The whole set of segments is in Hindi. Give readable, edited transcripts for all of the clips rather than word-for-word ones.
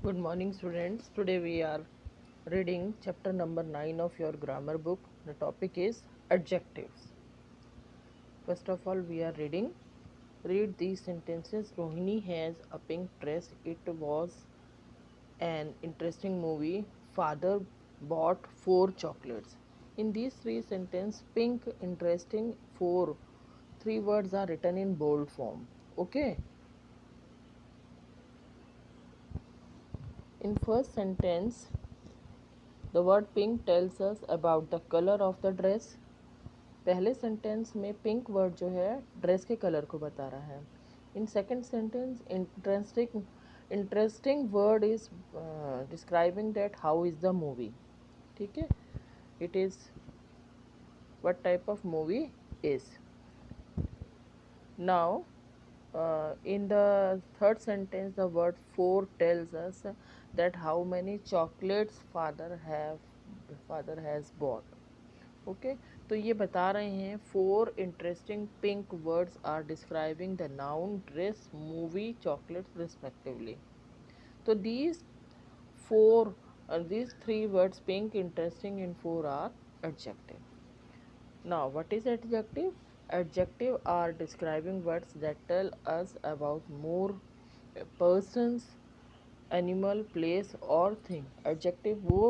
Good morning, students. Today we are reading chapter number 9 of your grammar book. The topic is adjectives. First of all, we are reading. Read these sentences. Rohini has a pink dress. It was an interesting movie. Father bought 4 chocolates. In these three sentences, pink, interesting, 4. 3 words are written in bold form. Okay. In first sentence, the word pink tells us about the color of the dress. पहले सेंटेंस में पिंक वर्ड जो है ड्रेस के कलर को बता रहा है. इन second sentence interesting word is describing that how is the movie. ठीक है, it is what type of movie is. Now in the third sentence the word 4 tells us that how many chocolates father has bought. Okay तो ये बता रहे हैं 4 interesting pink words are describing the noun dress movie chocolates respectively. तो these 3 words pink, interesting and 4 are adjective. Now what is adjective? Adjective are describing words that tell us about more persons, animal, place और thing. Adjective वो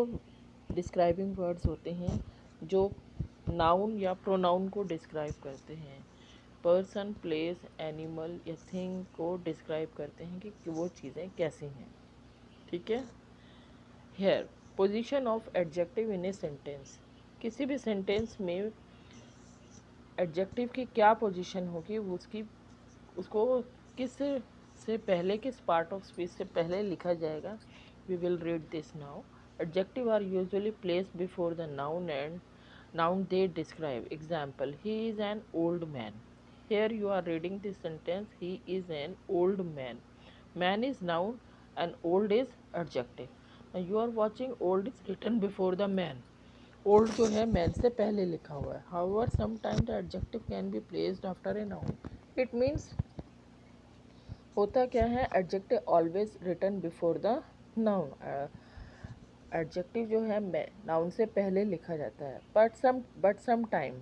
describing words होते हैं जो नाउन या प्रोनाउन को डिस्क्राइब करते हैं. पर्सन, प्लेस, एनिमल या थिंग को डिस्क्राइब करते हैं कि वो चीज़ें कैसी हैं. ठीक है. Here position of adjective in a sentence. किसी भी सेंटेंस में एडजेक्टिव की क्या पोजीशन होगी उसको किस से पहले किस पार्ट ऑफ स्पीच से पहले लिखा जाएगा. We will read this now. Adjective are usually placed before the noun and noun they describe. Example, he is an old man. Here you are reading this sentence, he is an old man. Man is noun and old is adjective. Now you are watching, old is written before the man. Old जो है man से पहले लिखा हुआ है. However, sometimes the adjective can be placed after a noun. It means होता क्या है, adjective always written before the noun. Adjective जो है नाउन से पहले लिखा जाता है. But some time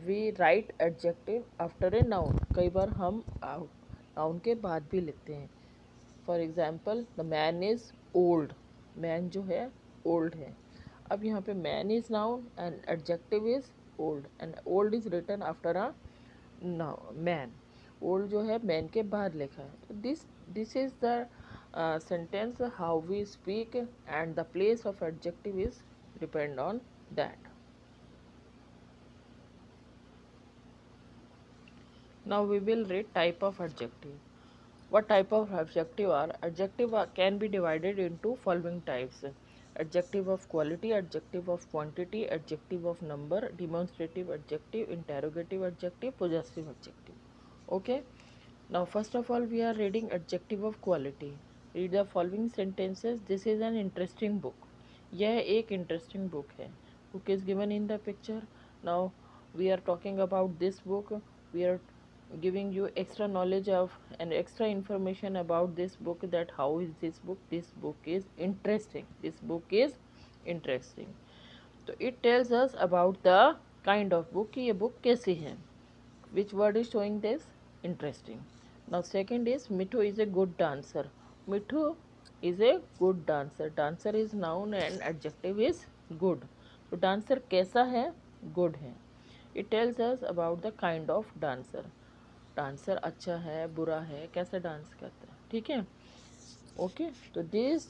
we write adjective after a noun. कई बार हम नाउन के बाद भी लिखते हैं. For example, the man is old. Man जो है ओल्ड है. अब यहाँ पे man is noun and adjective is old and old is written after a man. Old जो है मैन के बाद लिखा है. तो this is the sentence how we speak and the place of adjective is depend on that. Now we will read type of adjective. What type of adjective are? Adjective can be divided into following types: adjective of quality, adjective of quantity, adjective of number, demonstrative adjective, interrogative adjective, possessive adjective. Okay. Now first of all we are reading adjective of quality. Read the following sentences. This is an interesting book. यह एक इंटरेस्टिंग बुक है. Book is given in the picture. Now we are talking about this book. We are giving you extra knowledge of and extra information about this book, that how is this book. This book is interesting. This book is interesting. तो it tells us about the kind of book कि ये book कैसी है. Which word is showing this? Interesting. Now second is Mithu is a good dancer. Mithu is a good dancer. Dancer is noun and adjective is good. तो dancer कैसा है? Good है. It tells us about the kind of dancer. Dancer अच्छा है, बुरा है, कैसा डांस करता है. ठीक है. Okay. So these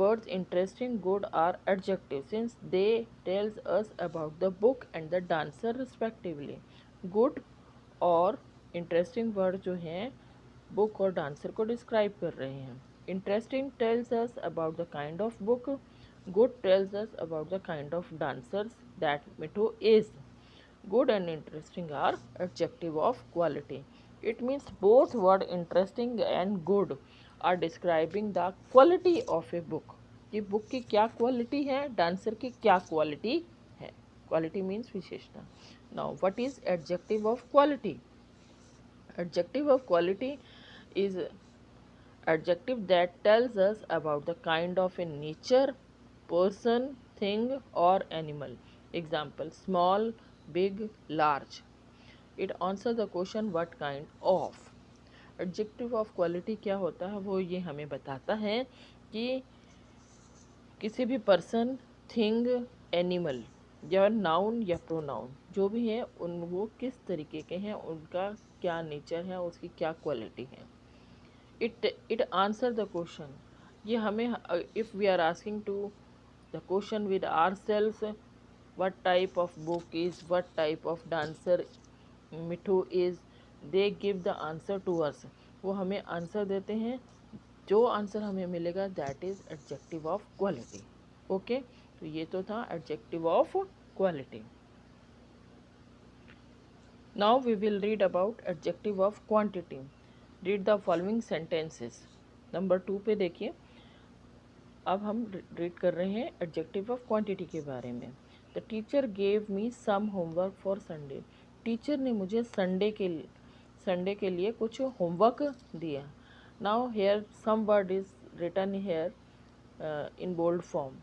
words interesting, good are adjectives since they tells us about the book and the dancer respectively. Good और इंटरेस्टिंग वर्ड जो हैं बुक और डांसर को डिस्क्राइब कर रहे हैं. Interesting tales us about the kind of book. Good tales us about the kind of dancers that Mithu is. Good and interesting are adjective of quality. It means both word interesting and good are describing the quality of a book. कि बुक की क्या क्वालिटी है, डांसर की क्या क्वालिटी है. क्वालिटी मीन्स विशेषता. Now what is adjective of quality? Adjective of quality is Adjective that tells us about the kind of a nature, person, thing or animal. Example: small, big, large. It answers the question what kind of. Adjective of quality क्या होता है, वो ये हमें बताता है कि किसी भी पर्सन, थिंग, एनिमल या नाउन या प्रोनाउन जो भी है उन वो किस तरीके के हैं, उनका क्या नेचर है, उसकी क्या क्वालिटी है. It answer the question. ये हमें, if we are asking to the question with our self, what type of book is, what type of dancer Mithu is, they give the answer to us. वो हमें आंसर देते हैं, जो आंसर हमें मिलेगा that is adjective of quality. Okay, तो ये तो था adjective of quality. Now we will read about adjective of quantity. Read the following sentences. Number 2 पे देखिए. अब हम रीड कर रहे हैं एडजेक्टिव ऑफ क्वांटिटी के बारे में. The teacher gave me some homework for Sunday. Teacher ने मुझे संडे के लिए कुछ होमवर्क दिया. Now here some word is written here in bold form.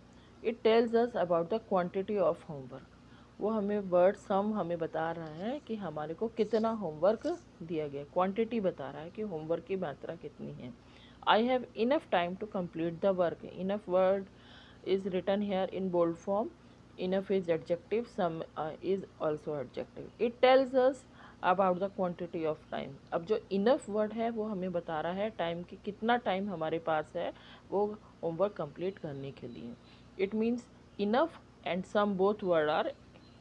It tells us about the quantity of homework. वो हमें वर्ड सम हमें बता रहा है कि हमारे को कितना होमवर्क दिया गया. क्वांटिटी बता रहा है कि होमवर्क की मात्रा कितनी है. I have enough time to complete the work. Enough word is written here in bold form. Enough is adjective, some is also adjective. It tells us about the quantity of time. अब जो enough word है वो हमें बता रहा है टाइम की कितना टाइम हमारे पास है वो होमवर्क कंप्लीट करने के लिए. It means enough and some both word are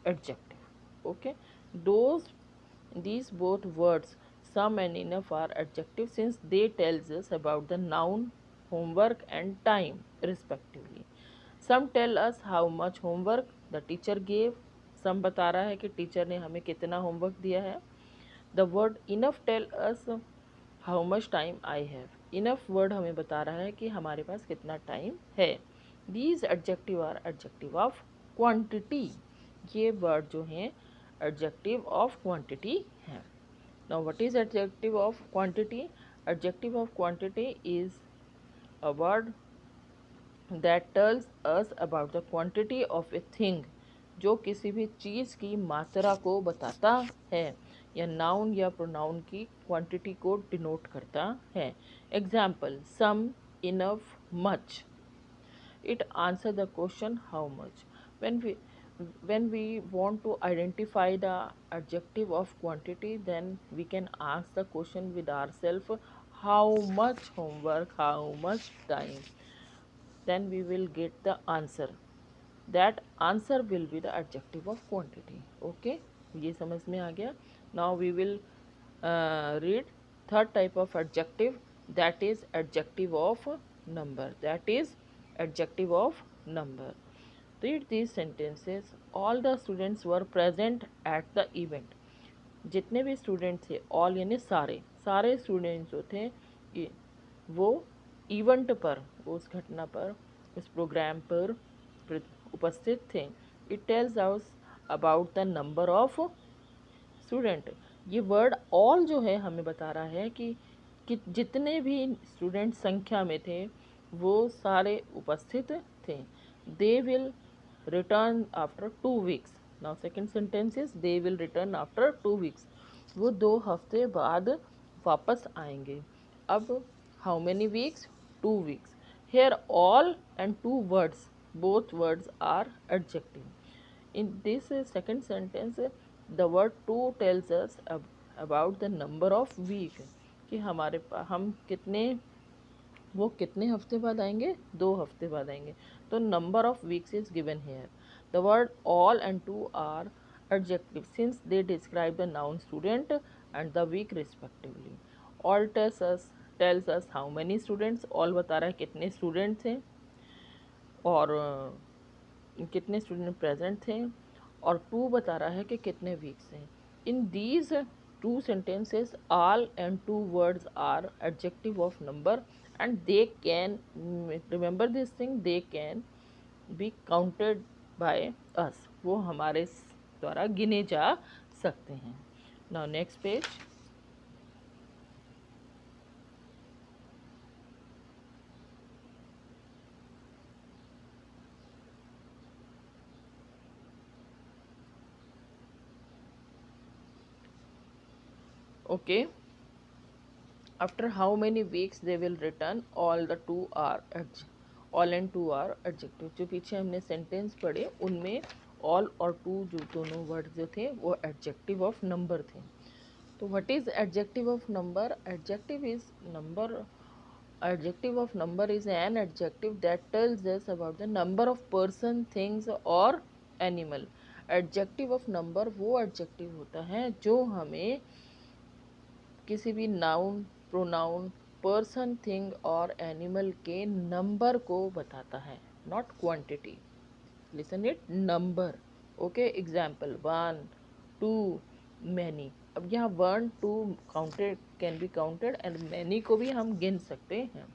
adjective. Okay, those these both words some and enough are adjective since they tells us about the noun, homework and time respectively. Some tell us how much homework the teacher gave. Some बता रहा है कि टीचर ने हमें कितना होमवर्क दिया है. The word enough tell us how much time I have. Enough word हमें बता रहा है कि हमारे पास कितना टाइम है. These adjective are adjective of quantity. ये वर्ड जो हैं adjective of quantity हैं. Now what is adjective of quantity? Adjective of quantity is a word that tells us about the quantity of a thing. जो किसी भी चीज़ की मात्रा को बताता है या नाउन या प्रोनाउन की क्वांटिटी को डिनोट करता है. Example: some, enough, much. It answer the question how much. When we want to identify the adjective of quantity, then we can ask the question with ourselves, how much homework, how much time. Then we will get the answer. That answer will be the adjective of quantity. Okay, ये समझ में आ गया. Now we will read third type of adjective, that is adjective of number. That is adjective of number. Read these sentences. All the students were present at the event. जितने भी स्टूडेंट थे, ऑल यानी सारे सारे स्टूडेंट्स जो थे वो इवेंट पर, उस घटना पर, उस प्रोग्राम पर उपस्थित थे. इट टेल्स आउस about the number of student. ये वर्ड ऑल जो है हमें बता रहा है कि जितने भी स्टूडेंट संख्या में थे वो सारे उपस्थित थे. They will return after 2 weeks. Now second sentence is they will return after 2 weeks. वो 2 हफ्ते बाद वापस आएंगे. अब how many weeks? 2 weeks. Here all and 2 words, both words are adjective. In this second sentence, the word two tells us about the number of week. कि हम वो कितने हफ्ते बाद आएंगे? 2 हफ्ते बाद आएंगे. तो number of weeks is given here. The word all and two are adjective since they describe the noun student and the week respectively. All tells us how many students. all बता रहा है कितने स्टूडेंट थे और कितने स्टूडेंट प्रेजेंट थे. और टू बता रहा है कि कितने वीक्स हैं. In these two sentences all and two words are adjective of number and they can, remember this thing, they can be counted by us. वो हमारे द्वारा गिने जा सकते हैं. Now next page. Okay, after how many weeks they will return, all the two are all and two are adjective. जो पीछे हमने सेंटेंस पढ़े उनमें ऑल और टू जो दोनों वर्ड जो थे वो एडजेक्टिव ऑफ नंबर थे। तो what is adjective of number? Adjective is number, adjective of number is an adjective that tells us about the number of person, things or animal। adjective of number वो adjective होता है जो हमें किसी भी नाउन, प्रोनाउन, पर्सन, थिंग और एनिमल के नंबर को बताता है, not quantity. Listen it, number. Okay, example 1, 2, many. अब यहाँ 1, 2 counted, can be counted, and many को भी हम गिन सकते हैं।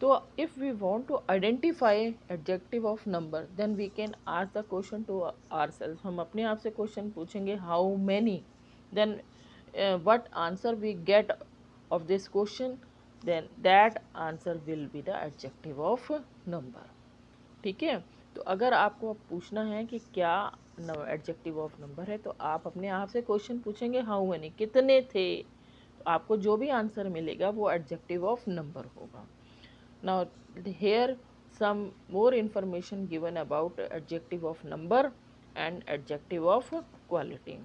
तो if we want to identify adjective of number then we can ask the question to ourself. हम अपने आप से क्वेश्चन पूछेंगे how many, then what answer we get of this question, then that answer will be the adjective of number. ठीक है, तो अगर आपको पूछना है कि क्या एडजेक्टिव ऑफ नंबर है तो आप अपने आप से क्वेश्चन पूछेंगे हाउ मैनी, कितने थे, तो आपको जो भी आंसर मिलेगा वो एडजेक्टिव ऑफ नंबर होगा। Now here some more information given about adjective of number and adjective of quality।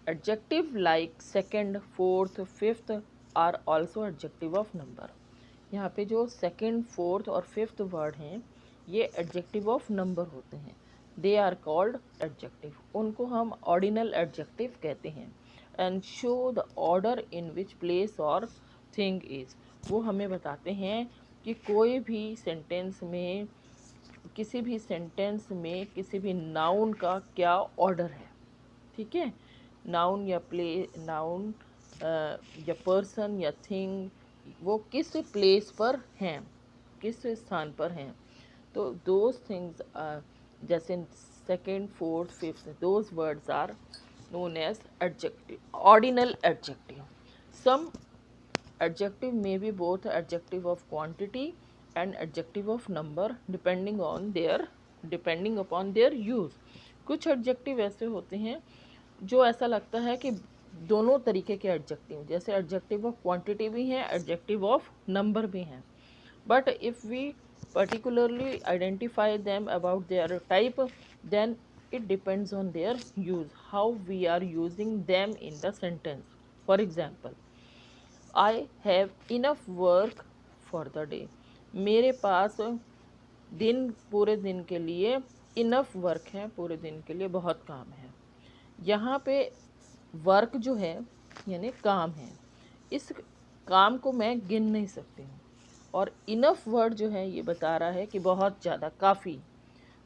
Adjective like second, fourth, fifth are also adjective of number। यहाँ पे जो second, fourth और fifth word हैं ये adjective of number होते हैं। They are called adjective। उनको हम ordinal adjective कहते हैं। And show the order in which place or thing is। वो हमें बताते हैं कि कोई भी सेंटेंस में, किसी भी सेंटेंस में किसी भी नाउन का क्या ऑर्डर है। ठीक है, नाउन या नाउन या पर्सन या थिंग वो किस प्लेस पर हैं, किस स्थान पर हैं। तो दोज थिंग्स जैसे second, fourth, fifth, those words are known as adjective, ordinal adjective। Some adjective may be both adjective of quantity and adjective of number depending upon their use। कुछ adjective ऐसे होते हैं जो ऐसा लगता है कि दोनों तरीके के एडजेक्टिव, जैसे एडजेक्टिव ऑफ क्वांटिटी भी हैं, एडजेक्टिव ऑफ नंबर भी हैं, but if we particularly identify them about their type, then it depends on their use, how we are using them in the sentence। For example, I have enough work for the day। मेरे पास पूरे दिन के लिए इनफ वर्क है, पूरे दिन के लिए बहुत काम है। यहाँ पे वर्क जो है यानी काम है, इस काम को मैं गिन नहीं सकती हूँ, और इनफ वर्ड जो है ये बता रहा है कि बहुत ज़्यादा, काफ़ी।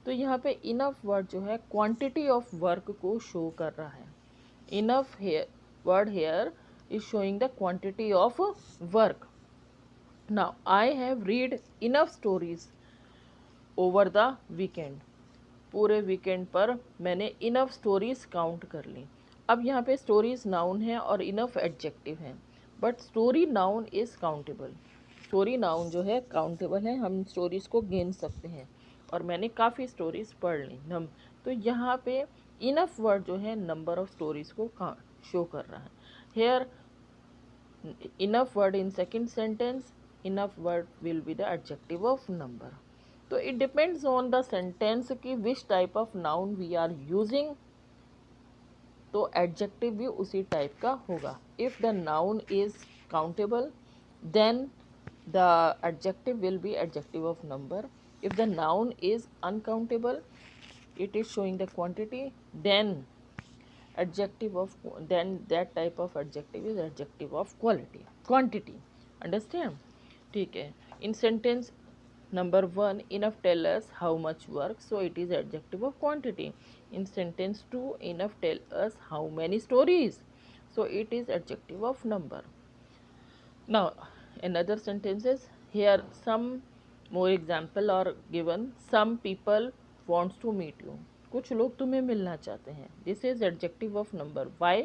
तो यहाँ पे इनफ वर्ड जो है क्वांटिटी ऑफ वर्क को शो कर रहा है। Enough hair word here is showing the quantity of work. Now I have read enough stories over the weekend. पूरे वीकेंड पर मैंने इनफ स्टोरीज काउंट कर ली। अब यहाँ पे स्टोरीज नाउन है और इनफ एडजेक्टिव है, but story noun is countable. Story noun जो है काउंटेबल है, हम स्टोरीज को गिन सकते हैं, और मैंने काफ़ी स्टोरीज पढ़ ली नम। तो यहाँ पे इनफ वर्ड जो है नंबर ऑफ स्टोरीज को शो कर रहा है। Here enough word in second sentence, enough word will be the adjective of number. तो it depends on the sentence कि which type of noun we are using, तो एडजेक्टिव भी उसी टाइप का होगा। If the noun is countable then the adjective will be adjective of number. If the noun is uncountable, it is showing the quantity, then that type of adjective is adjective of quantity। understand? ठीक है, in sentence number 1 enough tell us how much work, so it is adjective of quantity। in sentence 2 enough tell us how many stories, so it is adjective of number। now another sentences, here some more example are given। some people wants to meet you। कुछ लोग तुम्हें मिलना चाहते हैं। This is adjective of number. Why?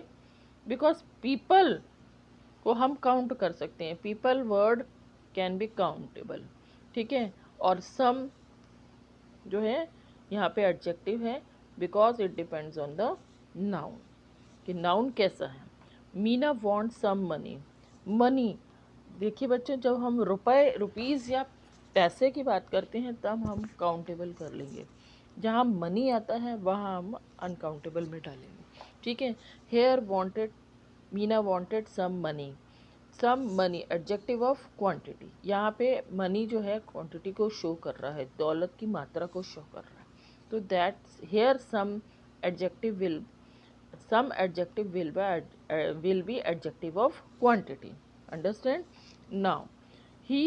Because people को हम काउंट कर सकते हैं, people word can be countable. ठीक है, और सम जो है यहाँ पे एडजेक्टिव है because it depends on the noun. कि नाउन कैसा है। Meena want some money. Money, देखिए बच्चों, जब हम रुपीज़ या पैसे की बात करते हैं तब हम काउंटेबल कर लेंगे, जहाँ मनी आता है वहाँ हम अनकाउंटेबल में डालेंगे, ठीक है। Here wanted, Meena wanted some money. Some money adjective of quantity, यहाँ पे मनी जो है क्वांटिटी को शो कर रहा है, दौलत की मात्रा को शो कर रहा है। तो that here some adjective will, some adjective will be adjective of quantity. Understand? Now he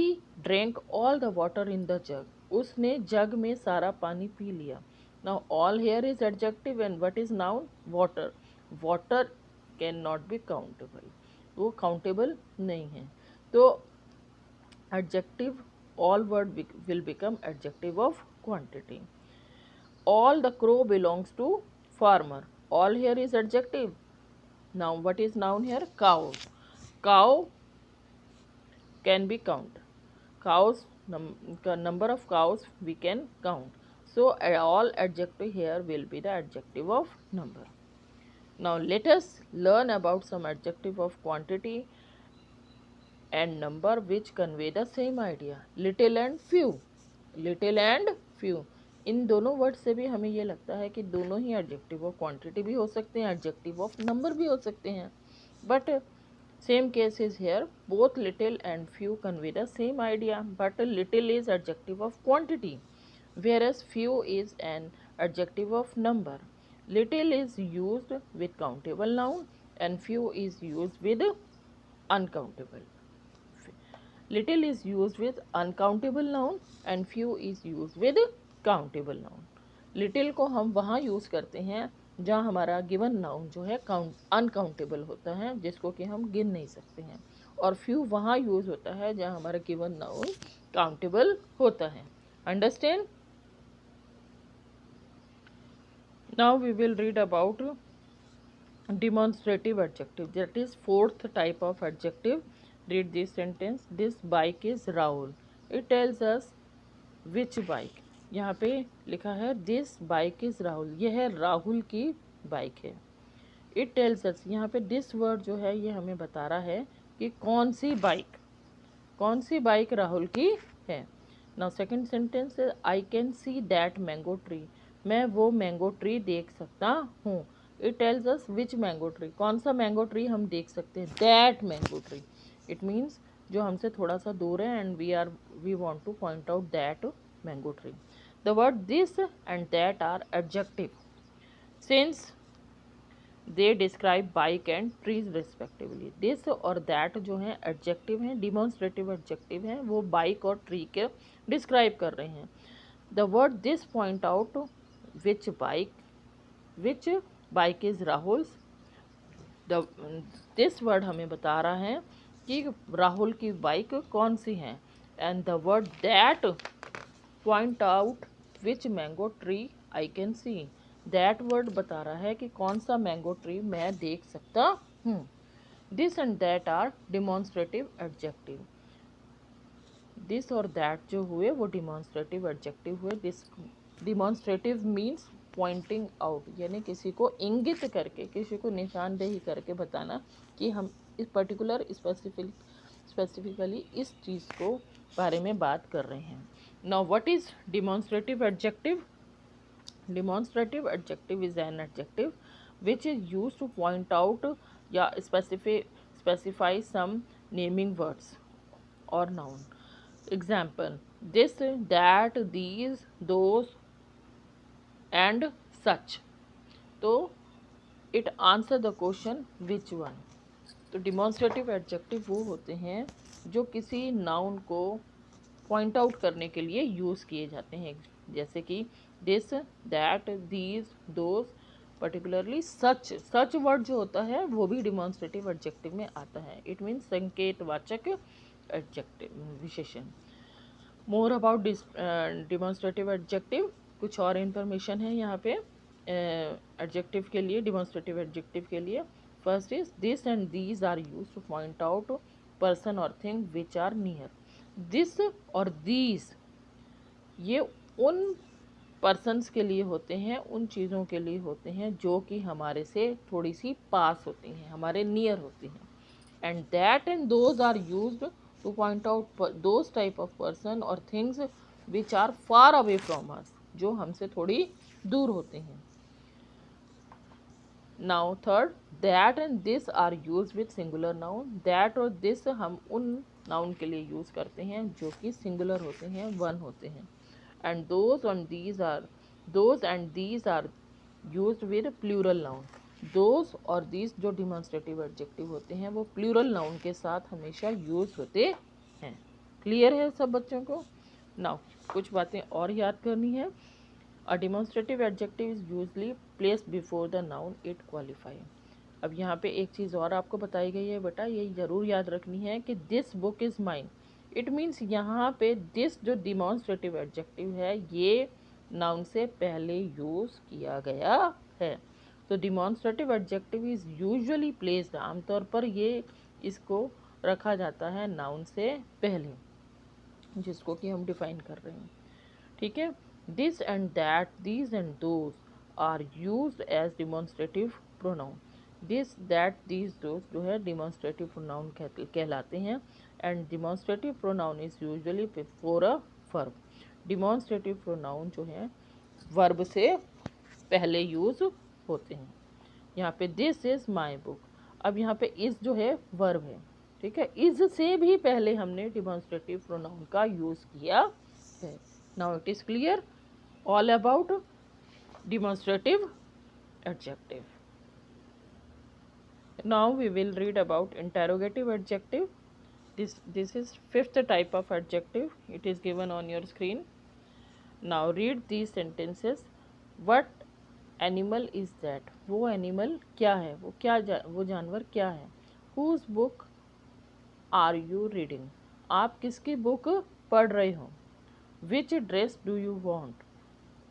drank all the water in the jug. उसने जग में सारा पानी पी लिया. Now all here is adjective and what is noun? Water. Water cannot be countable. वो countable नहीं है. तो adjective, all word will become adjective of quantity. All the crow belongs to farmer. All here is adjective. Now what is noun here? Cow. Cow can be count. Cows, number of cows we can count. So all adjective here will be the adjective of number. Now let us learn about some adjective of quantity and number which convey the same idea. Little and few. Little and few. इन दोनों वर्ड से भी हमें ये लगता है कि दोनों ही एडजेक्टिव ऑफ क्वांटिटी भी हो सकते हैं, एडजेक्टिव ऑफ नंबर भी हो सकते हैं. But same case is here, both little and few convey the same idea, but little is adjective of quantity whereas few is an adjective of number. Little is used with countable noun and few is used with uncountable. Little is used with uncountable noun and few is used with countable noun. Little को हम वहाँ यूज़ करते हैं जहाँ हमारा गिवन नाउन जो है अनकाउंटेबल होता है, जिसको कि हम गिन नहीं सकते हैं, और फ्यू वहाँ यूज़ होता है जहाँ हमारा गिवन नाउन काउंटेबल होता है. Understand? Now we will read about demonstrative adjective, that is fourth type of adjective. Read this sentence. This bike is Rahul. It tells us which bike. यहाँ पे लिखा है this bike is Rahul, यह राहुल की बाइक है. It tells us, यहाँ पे this word जो है ये हमें बता रहा है कि कौन सी बाइक राहुल की है. Now second sentence है I can see that mango tree. मैं वो मैंगो ट्री देख सकता हूँ. It tells us which mango tree, कौन सा मैंगो ट्री हम देख सकते हैं. That mango tree, it means जो हमसे थोड़ा सा दूर है and we want to point out that mango tree. The word this and that are adjective since they describe bike and trees respectively. This और दैट जो है एडजेक्टिव हैं, डिमॉन्स्ट्रेटिव एडजेक्टिव हैं, वो बाइक और ट्री के डिस्क्राइब कर रहे हैं. The word this point out which bike is Rahul's. This word हमें बता रहा है कि राहुल की बाइक कौन सी है. And the word that point out which mango tree I can see. That word बता रहा है कि कौन सा मैंगो ट्री मैं देख सकता हूँ. This and that are demonstrative adjective. This और दैट जो हुए वो डिमॉन्स्ट्रेटिव एडजेक्टिव हुए. This demonstrative means pointing out, यानी किसी को इंगित करके, किसी को निशानदेही करके बताना कि हम इस पर्टिकुलर स्पेसिफिकली इस चीज़ को बारे में बात कर रहे हैं. Now what is demonstrative adjective? Demonstrative adjective is an adjective which is use to point out या स्पेसिफाई सम नेमिंग वर्ड्स और noun. Example this, that, these, those and such. तो it answer the question which one. तो डिमॉन्स्ट्रेटिव एडजेक्टिव वो होते हैं जो किसी नाउन को पॉइंट आउट करने के लिए यूज़ किए जाते हैं, जैसे कि this, that, these, those. Particularly such word जो होता है वो भी डिमॉन्स्ट्रेटिव एडजेक्टिव में आता है. इट मीन्स संकेतवाचक एडजेक्टिव विशेषण. More about demonstrative adjective. कुछ और इन्फॉर्मेशन है यहाँ पे एडजेक्टिव के लिए, डिमॉन्स्ट्रेटिव एडजेक्टिव के लिए. First is this and these are use to point out person और thing which are near. This और दीज ये उन पर्सन्स के लिए होते हैं, उन चीज़ों के लिए होते हैं जो कि हमारे से थोड़ी सी पास होती हैं, हमारे नियर होती हैं। And that and those are used to point out those type of person और things which are far away from us, जो हमसे थोड़ी दूर होते हैं। Now third, that and this are use with singular noun. That और दिस हम उन नाउन के लिए यूज करते हैं जो कि सिंगुलर होते हैं, वन होते हैं। And those and these are used with plural noun. Those और दीज जो डिमॉन्स्ट्रेटिव एडजेक्टिव होते हैं वो प्लूरल नाउन के साथ हमेशा यूज होते हैं। क्लियर है सब बच्चों को? नाउ कुछ बातें और याद करनी है। A demonstrative adjective is usually placed before the noun it qualify। अब यहाँ पे एक चीज़ और आपको बताई गई है बेटा, ये ज़रूर याद रखनी है कि this book is mine. It means यहाँ पे दिस जो डिमॉन्स्ट्रेटिव एडजेक्टिव है ये नाउन से पहले यूज़ किया गया है। तो demonstrative adjective is usually placed, आमतौर पर ये इसको रखा जाता है नाउन से पहले, जिसको कि हम डिफाइन कर रहे हैं। ठीक है, this and that, these and those are used as demonstrative pronoun. This that these those जो है डिमॉन्स्ट्रेटिव प्रोनाउन कहलाते हैं। And demonstrative pronoun is usually before a verb. Demonstrative pronoun जो है वर्ब से पहले यूज होते हैं। यहाँ पे दिस इज माई बुक, अब यहाँ पे इज जो है वर्ब है, ठीक है, इज से भी पहले हमने डिमॉन्स्ट्रेटिव प्रोनाउन का यूज किया है। Now it is clear all about demonstrative adjective. Now we will read about interrogative adjective. This is fifth type of adjective. It is given on your screen. Now read these sentences. What animal is that? वो animal क्या है, वो जानवर क्या है? Whose book are you reading? आप किसकी बुक पढ़ रहे हो? Which dress do you want?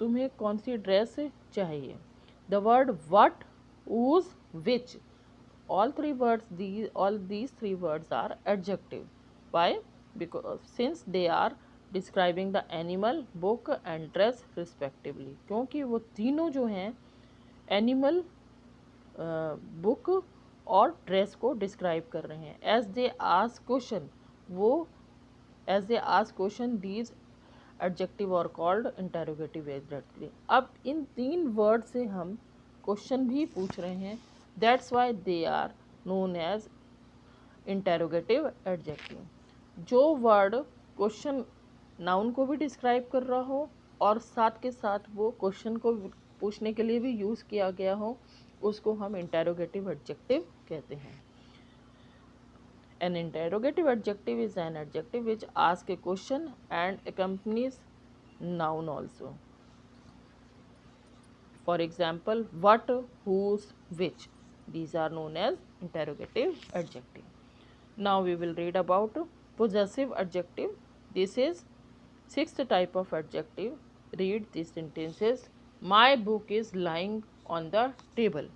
तुम्हें कौन सी ड्रेस चाहिए? The word what, whose, which, all these three words are adjective. Why? Because since they are describing the animal, book and dress respectively. क्योंकि वो तीनों जो हैं एनिमल, बुक और ड्रेस को डिस्क्राइब कर रहे हैं। As they ask question, these adjective are called interrogative adjective. अब इन तीन वर्ड से हम क्वेश्चन भी पूछ रहे हैं, that's why they are known as interrogative adjective. जो वर्ड क्वेश्चन नाउन को भी डिस्क्राइब कर रहा हो और साथ के साथ वो क्वेश्चन को पूछने के लिए भी यूज़ किया गया हो, उसको हम इंटेरोगेटिव एडजेक्टिव कहते हैं। An interrogative adjective is an adjective which asks a question and accompanies noun also. For example, what, whose, which. These are known as interrogative adjective. Now we will read about possessive adjective. This is sixth type of adjective. Read these sentences. My book is lying on the table.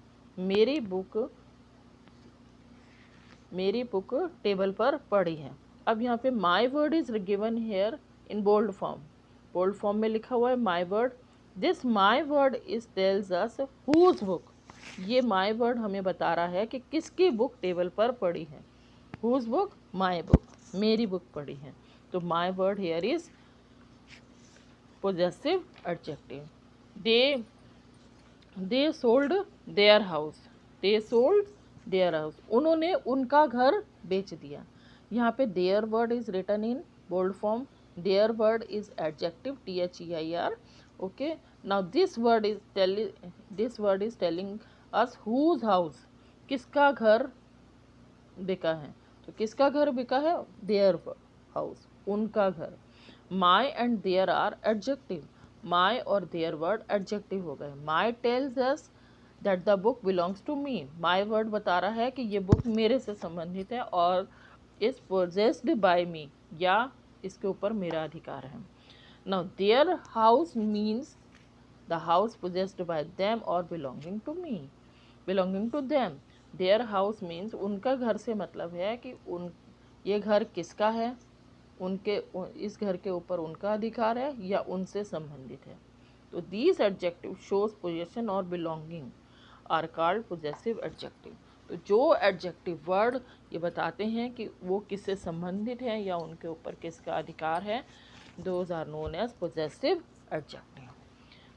मेरी बुक टेबल पर पड़ी है। अब यहाँ पे my word is given here in bold form. Bold form में लिखा हुआ है my word. This my word is tells us whose book. ये माई वर्ड हमें बता रहा है कि किसकी बुक टेबल पर पड़ी है। Whose book? माई बुक, मेरी बुक पड़ी है। तो my word here is possessive adjective. They sold their house. They sold their house, उन्होंने उनका घर बेच दिया। यहाँ पे their word is written in bold form. Their word is adjective, THEIR। Okay, now this word is telling us whose house, किसका घर बिका है। तो किसका घर बिका है? देयर हाउस, उनका घर। My and their are adjective. My और देयर वर्ड एडजेक्टिव हो गए। My tells us that the book belongs to me. My word बता रहा है कि ये बुक मेरे से संबंधित है और इज पोजेस्ड बाय मी, या इसके ऊपर मेरा अधिकार है। Now their house means the house possessed by them और belonging to me, belonging to them. Their house means उनका घर से मतलब है कि ये घर किसका है, इस घर के ऊपर उनका अधिकार है या उनसे संबंधित है। तो these adjective shows possession or belonging are called possessive adjective। तो जो एडजेक्टिव वर्ड ये बताते हैं कि वो किससे संबंधित है या उनके ऊपर किसका अधिकार है, those are known as possessive adjective।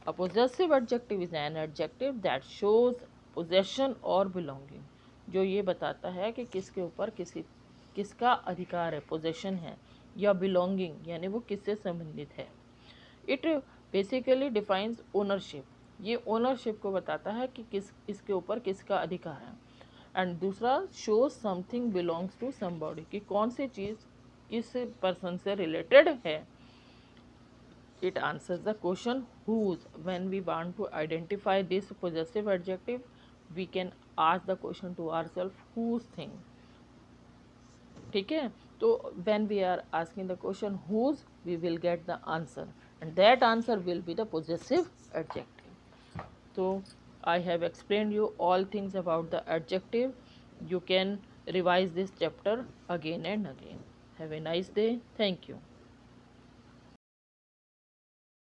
A possessive adjective is an adjective that shows possession or belonging, जो ये बताता है कि किसके ऊपर किसका अधिकार है, पोजेशन है, या बिलोंगिंग यानी वो किससे संबंधित है। इट बेसिकली डिफाइंस ओनरशिप, ये ओनरशिप को बताता है कि इसके ऊपर किसका अधिकार है। एंड दूसरा shows something belongs to somebody, कि कौन सी चीज़ किस पर्सन से रिलेटेड है। It answers the question whose। When we want to identify this possessive adjective, we can ask the question to ourselves whose thing। ठीक है, तो when we are asking the question whose, we will get the answer and that answer will be the possessive adjective। So I have explained you all things about the adjective। You can revise this chapter again and again। Have a nice day। Thank you।